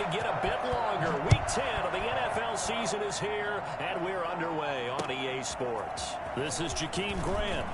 to get a bit longer. Week 10 of the NFL season is here, and we're underway on EA Sports. This is Jakeem Grant.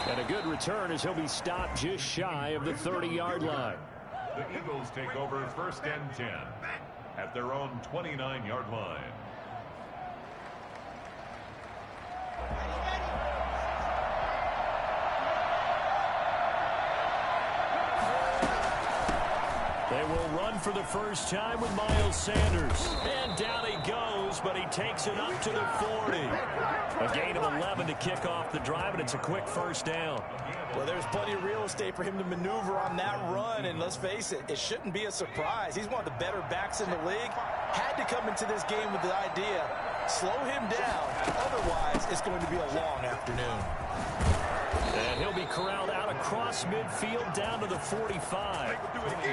And a good return as he'll be stopped just shy of the 30-yard line. The Eagles take over 1st and 10 at their own 29-yard line. They will run for the first time with Miles Sanders. And down he goes, but he takes it up to the 40. A gain of 11 to kick off the drive, and it's a quick first down. Well, there's plenty of real estate for him to maneuver on that run, and let's face it, it shouldn't be a surprise. He's one of the better backs in the league. Had to come into this game with the idea, slow him down, otherwise it's going to be a long afternoon. And he'll be corralled out across midfield down to the 45.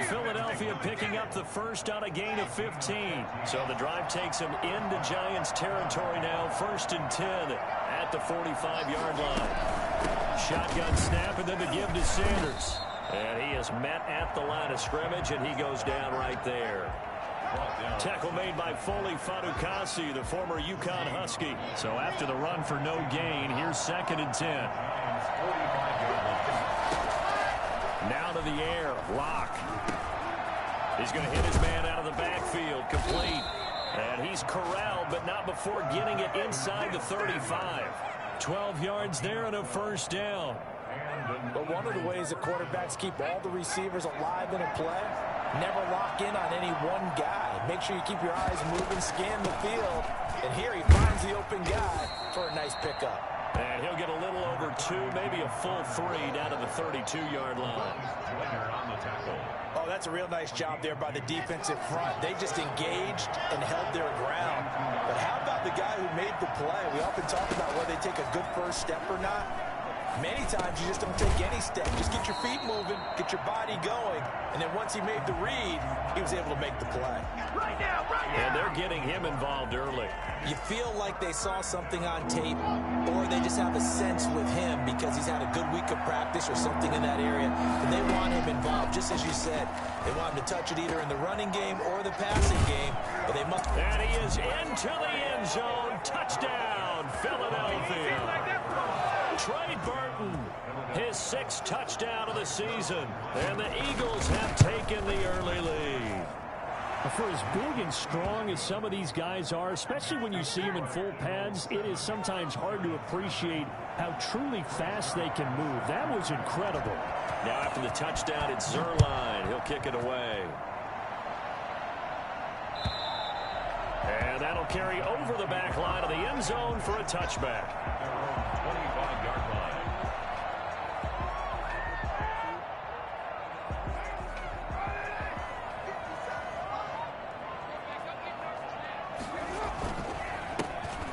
Philadelphia picking up the first on a gain of 15. So the drive takes him into Giants territory now, 1st and 10 at the 45-yard line. Shotgun snap and then the give to Sanders. And he is met at the line of scrimmage, and he goes down right there. Tackle made by Foley Fatukasi, the former UConn Husky. So after the run for no gain, here's 2nd and 10. Now to the air, Locke. He's going to hit his man out of the backfield, complete. And he's corralled, but not before getting it inside the 35. 12 yards there and a first down. But one of the ways that quarterbacks keep all the receivers alive in a play, never lock in on any one guy. Make sure you keep your eyes moving, scan the field. And here he finds the open guy for a nice pickup. And he'll get a little over 2, maybe a full 3 down to the 32-yard line. Oh, that's a real nice job there by the defensive front. They just engaged and held their ground. But how about the guy who made the play? We often talk about whether they take a good first step or not. Many times you just don't take any step. Just get your feet moving, get your body going, and then once he made the read, he was able to make the play. Right now, right now. And they're getting him involved early. You feel like they saw something on tape, or they just have a sense with him because he's had a good week of practice or something in that area, and they want him involved, just as you said. They want him to touch it either in the running game or the passing game, but they must. And he is into the end zone. Touchdown, Philadelphia. Trey Burton, his 6th touchdown of the season, and the Eagles have taken the early lead. For as big and strong as some of these guys are, especially when you see them in full pads, it is sometimes hard to appreciate how truly fast they can move. That was incredible. Now after the touchdown, it's Zuerlein. He'll kick it away. And that'll carry over the back line of the end zone for a touchback. 25-yard line.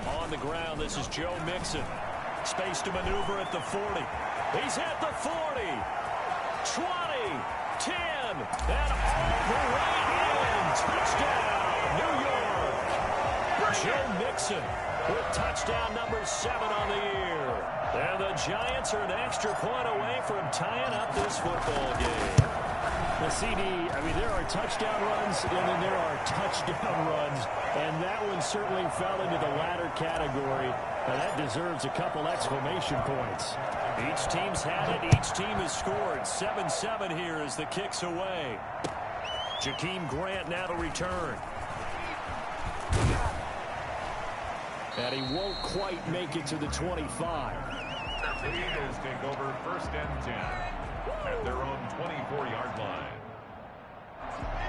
On the ground, this is Joe Mixon. Space to maneuver at the 40. He's at the 40. 20. 10. And all the way in. Touchdown, New York. Joe Mixon with touchdown number 7 on the year. And the Giants are an extra point away from tying up this football game. The CD, I mean, there are touchdown runs, and then there are touchdown runs, and that one certainly fell into the latter category. And that deserves a couple exclamation points. Each team's had it. Each team has scored. 7-7 here as the kick's away. Jakeem Grant now to return. And he won't quite make it to the 25. The Eagles take over 1st and 10 at their own 24-yard line.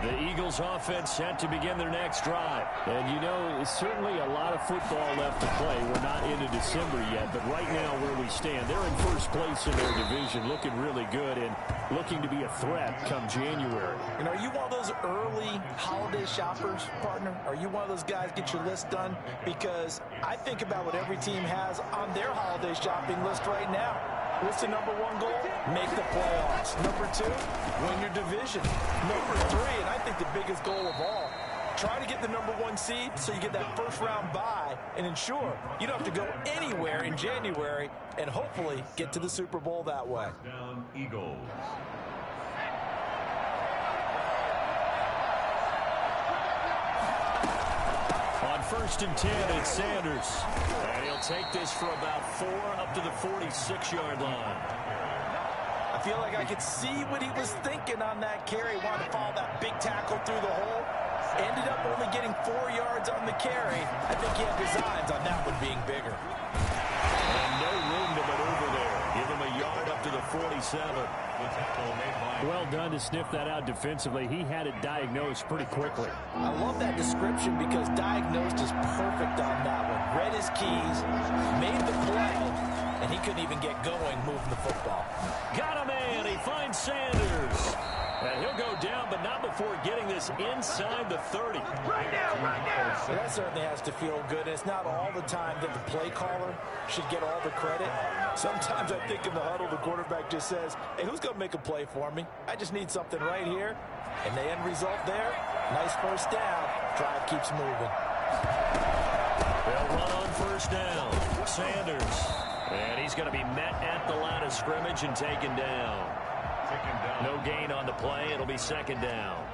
The Eagles offense set to begin their next drive. And you know, certainly a lot of football left to play. We're not into December yet, but right now where we stand, they're in first place in their division, looking really good and looking to be a threat come January. And are you one of those early holiday shoppers, partner? Are you one of those guys get your list done? Because I think about what every team has on their holiday shopping list right now. What's the number 1 goal? Make the playoffs. Number 2, win your division. Number 3, and I think the biggest goal of all, try to get the number 1 seed so you get that first round bye and ensure you don't have to go anywhere in January and hopefully get to the Super Bowl that way. Down Eagles. first and 10. It's Sanders. And he'll take this for about 4 up to the 46-yard line. I feel like I could see what he was thinking on that carry. Wanted to follow that big tackle through the hole. Ended up only getting 4 yards on the carry. I think he had designs on that one being bigger. And no room to maneuver there. Give him a yard up to the 47. Well done to sniff that out defensively. He had it diagnosed pretty quickly. I love that description because diagnosed is perfect on that one. Read his keys, made the play, and he couldn't even get going moving the football. Got a man. He finds Sanders. And he'll go down, but not before getting this inside the 30. Right now. That certainly has to feel good. It's not all the time that the play caller should get all the credit. Sometimes I think in the huddle, the quarterback just says, hey, who's going to make a play for me? I just need something right here. And the end result there, nice first down. Drive keeps moving. They'll run on first down. Sanders. And he's going to be met at the line of scrimmage and taken down. No gain on the play. It'll be second down.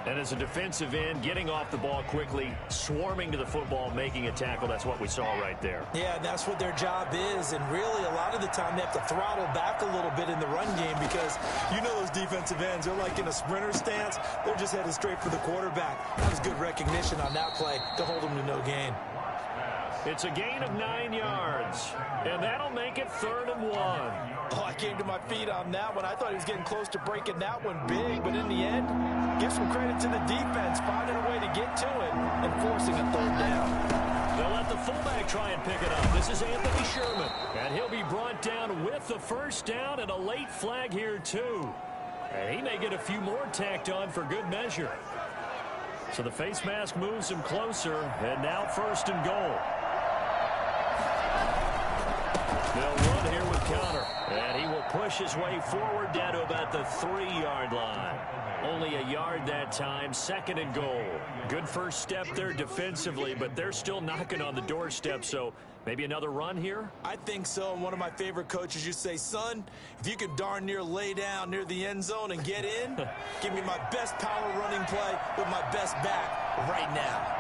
And as a defensive end, getting off the ball quickly, swarming to the football, making a tackle, that's what we saw right there. Yeah, and that's what their job is. And really, a lot of the time, they have to throttle back a little bit in the run game because you know those defensive ends, they're like in a sprinter stance. They're just headed straight for the quarterback. That was good recognition on that play to hold them to no gain. It's a gain of 9 yards, and that'll make it 3rd and 1. Oh, I came to my feet on that one. I thought he was getting close to breaking that one big, but in the end, give some credit to the defense, finding a way to get to it and forcing a 3rd down. They'll let the fullback try and pick it up. This is Anthony Sherman, and he'll be brought down with the first down and a late flag here, too. And he may get a few more tacked on for good measure. So the face mask moves him closer, and now 1st and goal. They'll run here with Counter, and he will push his way forward down to about the 3-yard line. Only a yard that time, 2nd and goal. Good first step there defensively, but they're still knocking on the doorstep, so maybe another run here? I think so, and one of my favorite coaches used to say, son, if you can darn near lay down near the end zone and get in, give me my best power running play with my best back right now.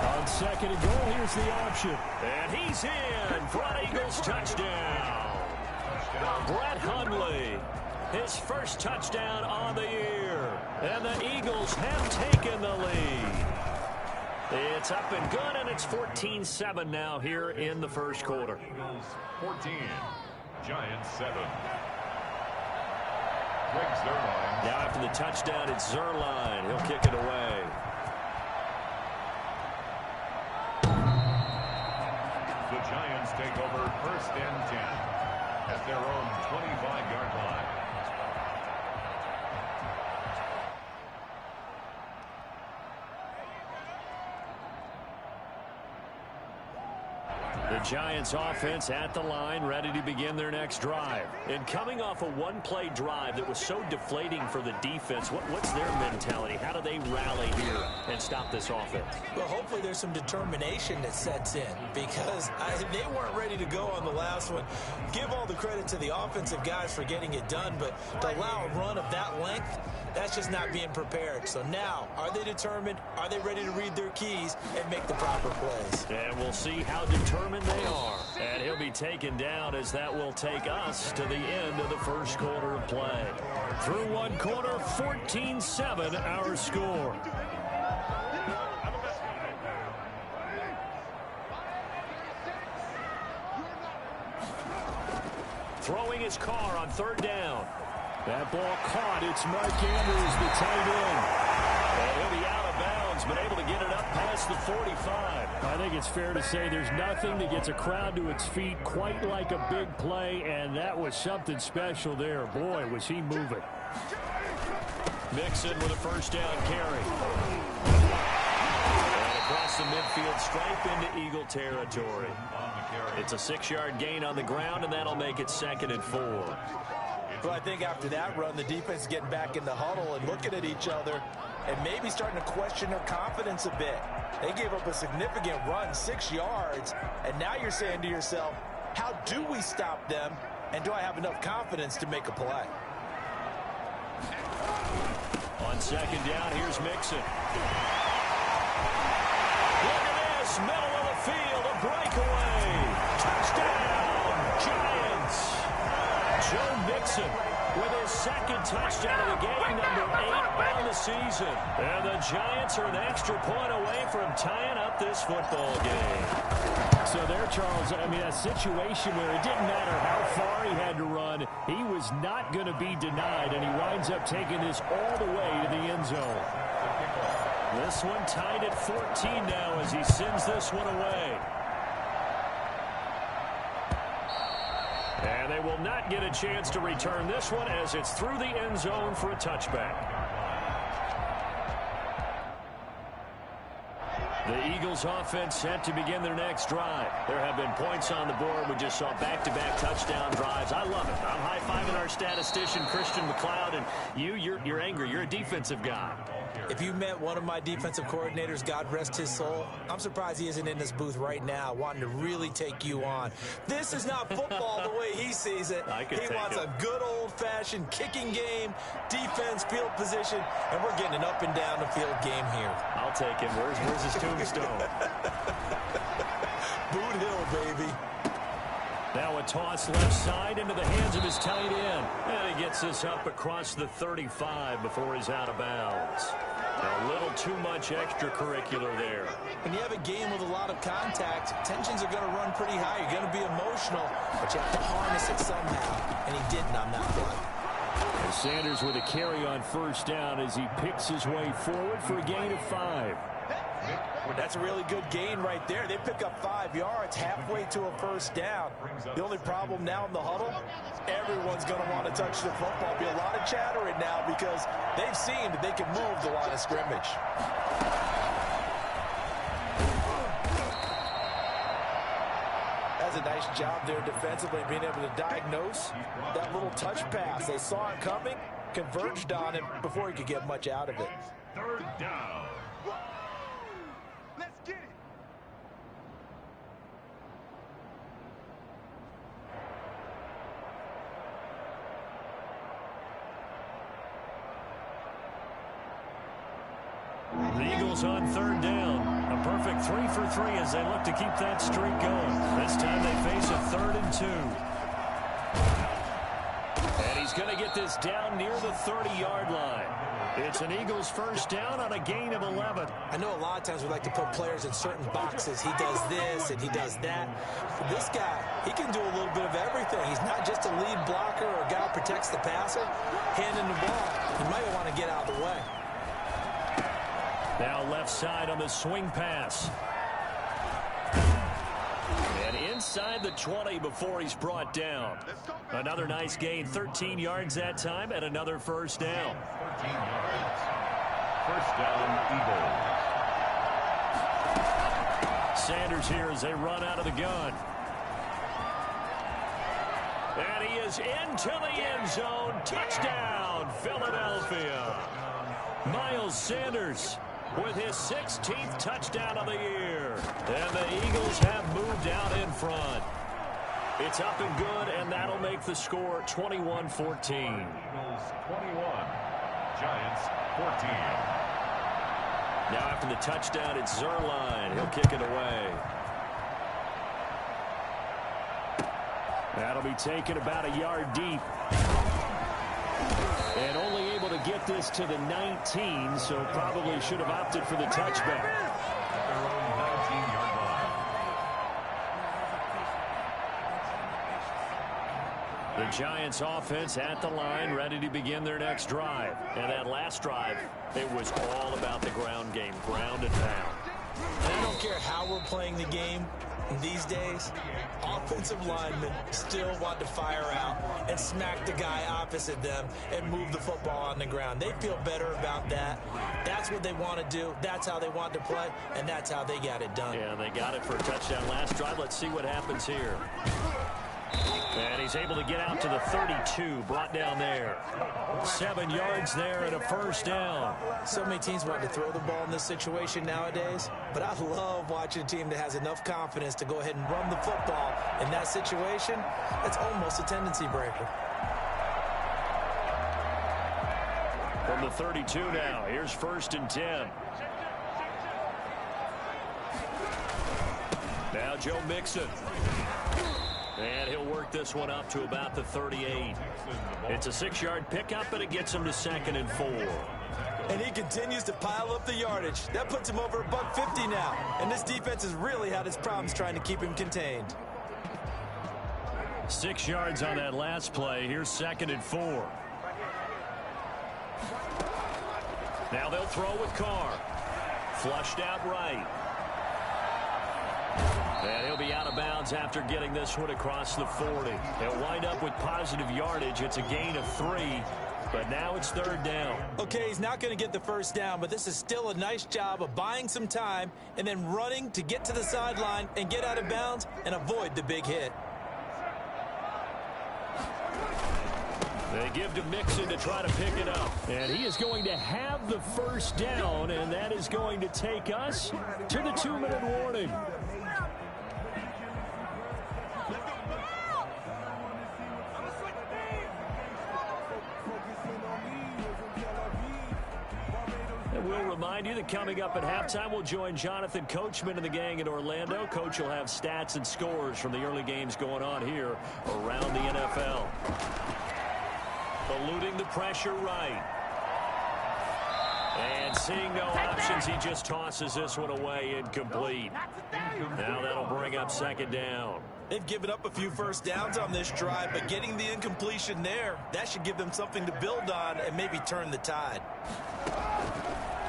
On 2nd and goal, here's the option. And he's in for an Eagles touchdown. Brett Hundley, his first touchdown on the year. And the Eagles have taken the lead. It's up and good, and it's 14-7 now here in the first quarter. Eagles 14, Giants 7. Greg Zuerlein. Now after the touchdown, it's Zuerlein. He'll kick it away. The Giants take over 1st and 10 at their own 25-yard line. The Giants offense at the line, ready to begin their next drive. And coming off a one-play drive that was so deflating for the defense, what's their mentality? How do they rally here and stop this offense? Well, hopefully there's some determination that sets in because they weren't ready to go on the last one. Give all the credit to the offensive guys for getting it done, but to allow a run of that length, that's just not being prepared. So now, are they determined? Are they ready to read their keys and make the proper plays? And we'll see how determined they are. And he'll be taken down as that will take us to the end of the first quarter of play. Through one quarter, 14-7 our score. Throwing his car on 3rd down. That ball caught. It's Mark Andrews, the tight end. And he'll be out of bounds, but able to get it up past the 45. I think it's fair to say there's nothing that gets a crowd to its feet quite like a big play, and that was something special there. Boy, was he moving. Mixon with a first down carry. And across the midfield stripe into Eagle territory. It's a 6-yard gain on the ground, and that'll make it 2nd and 4. Well, I think after that run, the defense is getting back in the huddle and looking at each other and maybe starting to question their confidence a bit. They gave up a significant run, 6 yards, and now you're saying to yourself, how do we stop them, and do I have enough confidence to make a play? On second down. Here's Mixon. Look at this. Middle of the field. A breakaway. Touchdown, Giants. Joe Mixon with his second touchdown of the game, number 8 on the season. And the Giants are an extra point away from tying up this football game. So there, Charles, I mean, a situation where it didn't matter how far he had to run, he was not going to be denied, and he winds up taking this all the way to the end zone. This one tied at 14 now as he sends this one away. And they will not get a chance to return this one as it's through the end zone for a touchback. The Eagles offense set to begin their next drive. There have been points on the board. We just saw back-to-back touchdown drives. I love it. I'm high-fiving our statistician, Christian McLeod, and you're angry. You're a defensive guy. If you met one of my defensive coordinators, God rest his soul, I'm surprised he isn't in this booth right now wanting to really take you on. This is not football the way he sees it. He wants a good old-fashioned kicking game, defense, field position, and we're getting an up and down the field game here. I'll take him. Where's his tombstone? Boot Hill, baby. Now a toss left side into the hands of his tight end. And he gets this up across the 35 before he's out of bounds. A little too much extracurricular there. When you have a game with a lot of contact, tensions are going to run pretty high. You're going to be emotional, but you have to harness it somehow. And he didn't on that play. And Sanders with a carry on first down as he picks his way forward for a gain of 5. That's a really good gain right there. They pick up 5 yards halfway to a first down. The only problem now in the huddle, everyone's going to want to touch the football. Be a lot of chattering now because they've seen that they can move the line of scrimmage. That's a nice job there defensively, being able to diagnose that little touch pass. They saw it coming, converged on it before he could get much out of it. Third down. Let's get it. The Eagles on third down. A perfect 3 for 3 as they look to keep that streak going. This time they face a 3rd and 2. And he's going to get this down near the 30-yard line. It's an Eagles first down on a gain of 11. I know a lot of times we like to put players in certain boxes. He does this and he does that. But this guy, he can do a little bit of everything. He's not just a lead blocker or a guy who protects the passer. Handing the ball, he might want to get out of the way. Now left side on the swing pass. And inside the 20 before he's brought down. Another nice gain, 13 yards that time, and another first down. 13 yards. First down, Eagles. Sanders here as they run out of the gun. And he is into the end zone. Touchdown, Philadelphia. Miles Sanders with his 16th touchdown of the year. And the Eagles have moved out in front. It's up and good, and that'll make the score 21-14. Eagles 21, Giants 14. Now after the touchdown, it's Zuerlein. He'll kick it away. That'll be taken about a yard deep. And only able to get this to the 19, so probably should have opted for the touchback. At their own 19-yard line. The Giants offense at the line, ready to begin their next drive. And that last drive, it was all about the ground game, ground and pound. And I don't care how we're playing the game these days, offensive linemen still want to fire out and smack the guy opposite them and move the football on the ground. They feel better about that. That's what they want to do. That's how they want to play, and that's how they got it done. Yeah, they got it for a touchdown last drive. Let's see what happens here. And he's able to get out to the 32, brought down there. 7 yards there and a first down. So many teams want to throw the ball in this situation nowadays, but I love watching a team that has enough confidence to go ahead and run the football in that situation. It's almost a tendency breaker. From the 32 now. Here's 1st and 10. Now Joe Mixon. And he'll work this one up to about the 38. It's a 6-yard pickup, and it gets him to 2nd and 4. And he continues to pile up the yardage. That puts him over $150 now. And this defense has really had its problems trying to keep him contained. 6 yards on that last play. Here's 2nd and 4. Now they'll throw with Carr. Flushed out right. And he'll be out of bounds after getting this one across the 40. He'll wind up with positive yardage. It's a gain of 3, but now it's 3rd down. Okay, he's not going to get the 1st down, but this is still a nice job of buying some time and then running to get to the sideline and get out of bounds and avoid the big hit. They give to Mixon to try to pick it up. And he is going to have the 1st down, and that is going to take us to the 2-minute warning. We'll remind you that coming up at halftime, we'll join Jonathan Coachman and the gang in Orlando. Coach will have stats and scores from the early games going on here around the NFL. Eluding the pressure right. And seeing no options, he just tosses this one away, incomplete. Now that'll bring up 2nd down. They've given up a few 1st downs on this drive, but getting the incompletion there, that should give them something to build on and maybe turn the tide.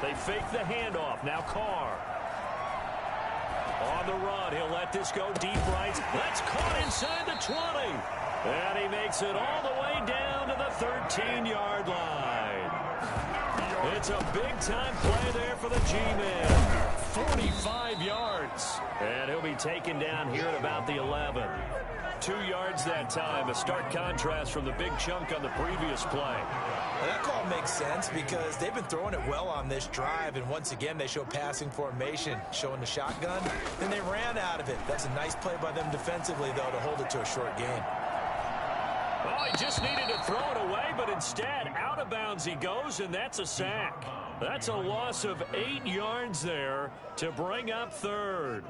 They fake the handoff. Now Carr. On the run. He'll let this go deep right. That's caught inside the 20. And he makes it all the way down to the 13-yard line. It's a big-time play there for the G-Man. 45 yards. And he'll be taken down here at about the 11. 2 yards that time. A stark contrast from the big chunk on the previous play. Well, that call makes sense because they've been throwing it well on this drive, and once again they show passing formation, showing the shotgun, and they ran out of it. That's a nice play by them defensively, though, to hold it to a short gain. Oh, he just needed to throw it away, but instead, out of bounds he goes, and that's a sack. That's a loss of 8 yards there to bring up 3rd.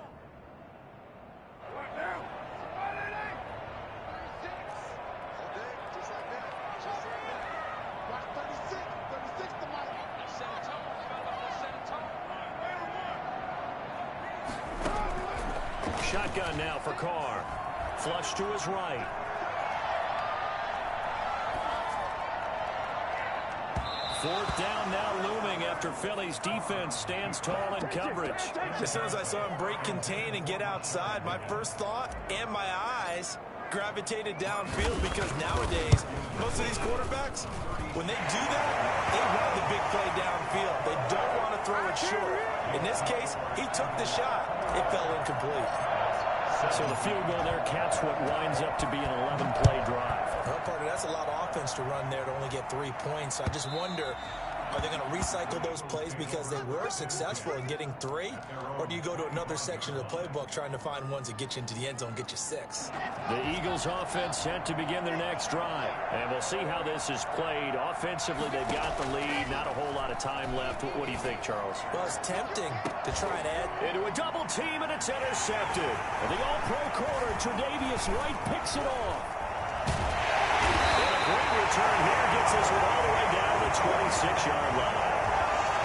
Shotgun now for Carr. Flush to his right. Fourth down now looming after Philly's defense stands tall in coverage. As soon as I saw him break contain and get outside, my first thought and my eyes gravitated downfield because nowadays, most of these quarterbacks, when they do that, they want the big play downfield. They don't want to throw it short. In this case, he took the shot. It fell incomplete. So the field goal there caps what winds up to be an 11-play drive. Well, partner, that's a lot of offense to run there to only get 3 points. I just wonder, are they going to recycle those plays because they were successful in getting 3? Or do you go to another section of the playbook trying to find ones that get you into the end zone, get you 6? The Eagles offense set to begin their next drive. And we'll see how this is played. Offensively, they've got the lead. Not a whole lot of time left. What do you think, Charles? Well, it's tempting to try and add into a double team, and it's intercepted. And the all-pro corner, Tre'Davious White, picks it off. And a great return here gets this one all the way down the 26-yard line.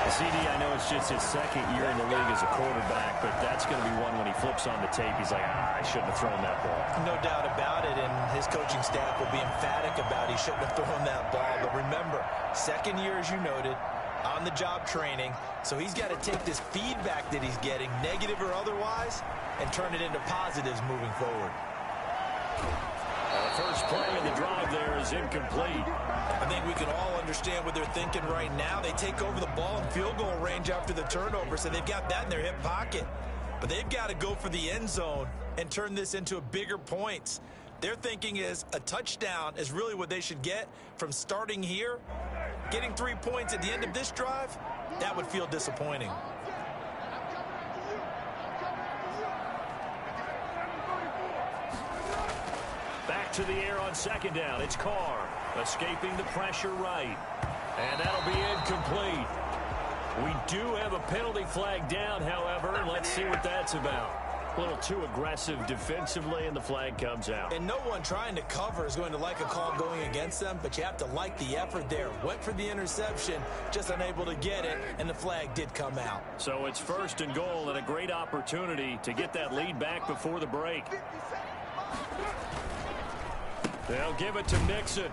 CD, I know it's just his 2nd year in the league as a quarterback, but that's going to be one when he flips on the tape. He's like, I shouldn't have thrown that ball. No doubt about it, and his coaching staff will be emphatic about he shouldn't have thrown that ball. But remember, 2nd year, as you noted, on-the-job training, so he's got to take this feedback that he's getting, negative or otherwise, and turn it into positives moving forward. The first play of the drive there is incomplete. I think we can all understand what they're thinking right now. They take over the ball in field goal range after the turnover, so they've got that in their hip pocket. But they've got to go for the end zone and turn this into a bigger points. Their thinking is a touchdown is really what they should get from starting here. Getting 3 points at the end of this drive, that would feel disappointing. Back to the air on 2nd down. It's Carr escaping the pressure right. And that'll be incomplete. We do have a penalty flag down, however. Let's see what that's about. A little too aggressive defensively, and the flag comes out. And no one trying to cover is going to like a call going against them, but you have to like the effort there. Went for the interception, just unable to get it, and the flag did come out. So it's 1st and goal, and a great opportunity to get that lead back before the break. They'll give it to Mixon.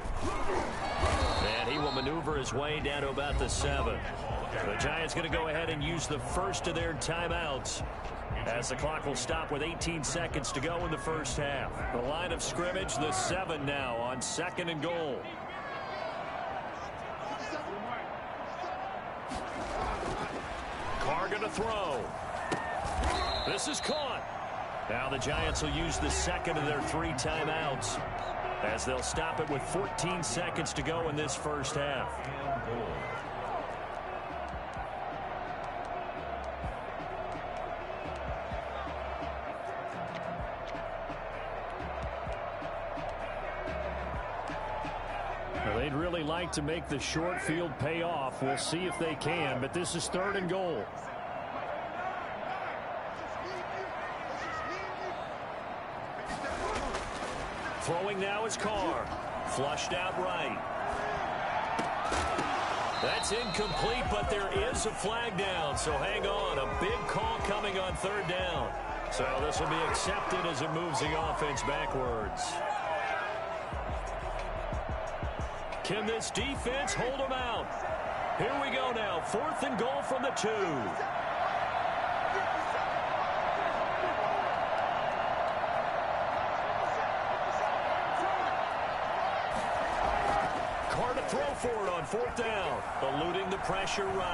And he will maneuver his way down to about the 7. The Giants going to go ahead and use the first of their timeouts, as the clock will stop with 18 seconds to go in the first half. The line of scrimmage, the 7 now on 2nd and goal. Carr going to throw. This is caught. Now the Giants will use the 2nd of their 3 timeouts, as they'll stop it with 14 seconds to go in this first half. Well, they'd really like to make the short field pay off. We'll see if they can, but this is 3rd and goal. Throwing now is Carr. Flushed out right. That's incomplete, but there is a flag down, so hang on. A big call coming on 3rd down. So this will be accepted as it moves the offense backwards. Can this defense hold them out? Here we go now. 4th and goal from the 2. Carr to throw for it on 4th down. Eluding the pressure right.